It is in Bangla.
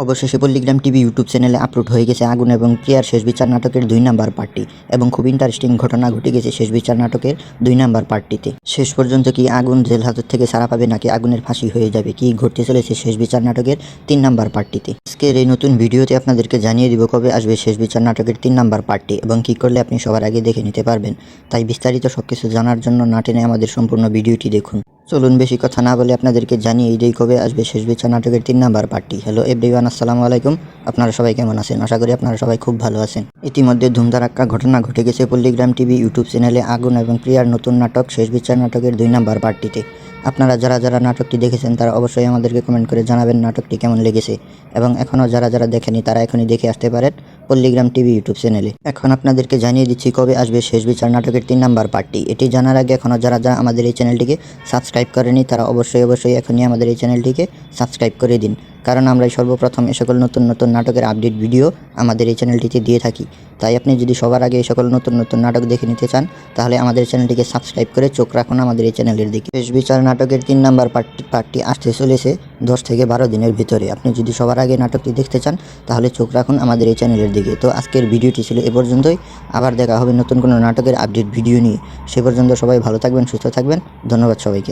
অবশেষে পল্লীগ্রাম টিভি ইউটিউব চ্যানেলে আপলোড হয়ে গেছে আগুন এবং প্রিয়ার শেষ বিচার নাটকের 2 নাম্বার পার্টটি এবং খুব ইন্টারেস্টিং ঘটনা ঘটে গেছে শেষ বিচার নাটকের 2 নাম্বার পার্টটিতে। শেষ পর্যন্ত কি আগুন জেল হাজত থেকে ছাড়া পাবে নাকি আগুনের ফাঁসি হয়ে যাবে, কি ঘটতে চলেছে শেষ বিচার নাটকের 3 নাম্বার পার্টটিতে। আজকের এই নতুন ভিডিওতে আপনাদেরকে জানিয়ে দিব কবে আসবে শেষ বিচার নাটকের 3 নাম্বার পার্টটি এবং কি করলে আপনি সবার আগে দেখে নিতে পারবেন। তাই বিস্তারিত সবকিছু জানার জন্য না টেনে আমাদের সম্পূর্ণ ভিডিওটি দেখুন। চলুন বেশি কথা না বলে আপনাদেরকে জানিয়ে এই কবে আসবে শেষ বিচার নাটকের 3 নাম্বার পার্টটি। হ্যালো এভরিওয়ান, আসসালামু আলাইকুম। আপনারা সবাই কেমন আছেন? আশা করি আপনারা সবাই খুব ভালো আছেন। ইতিমধ্যে ধুমধারাক্কা ঘটনা ঘটে গেছে পল্লীগ্রাম টিভি ইউটিউব চ্যানেলে আগুন এবং প্রিয়ার নতুন নাটক শেষ বিচার নাটকের 2 নাম্বার পার্টটিতে। আপনারা যারা নাটকটি দেখেছেন তারা অবশ্যই আমাদেরকে কমেন্ট করে জানাবেন নাটকটি কেমন লেগেছে, এবং এখনও যারা দেখেনি তারা এখনই দেখে আসতে পারেন পল্লীগ্রাম টিভি ইউটিউব চ্যানেলে। এখন আপনাদেরকে জানিয়ে দিচ্ছি কবে আসবে শেষ বিচার নাটকের 3 নাম্বার পার্টটি। এটি জানার আগে এখনও যারা আমাদের এই চ্যানেলটিকে সাবস্ক্রাইব করেনি তারা অবশ্যই এখনই আমাদের এই চ্যানেলটিকে সাবস্ক্রাইব করে দিন, কারণ আমরা সর্বপ্রথম এ সকল নতুন নাটকের আপডেট ভিডিও আমাদের এই চ্যানেলটিতে দিয়ে থাকি। তাই আপনি যদি সবার আগে এই সকল নতুন নাটক দেখে নিতে চান তাহলে আমাদের চ্যানেলটিকে সাবস্ক্রাইব করে চোখ রাখুন আমাদের এই চ্যানেলের দিকে। শেষ বিচার নাটকের 3 নাম্বার পার্টটি আসতে চলেছে 10 থেকে 12 দিনের ভিতরে। আপনি যদি সবার আগে নাটকটি দেখতে চান তাহলে চোখ রাখুন আমাদের এই চ্যানেলের দিকে। তো আজকের ভিডিওটি ছিল এ পর্যন্তই। আবার দেখা হবে নতুন কোনো নাটকের আপডেট ভিডিও নিয়ে। সে পর্যন্ত সবাই ভালো থাকবেন, সুস্থ থাকবেন। ধন্যবাদ সবাইকে।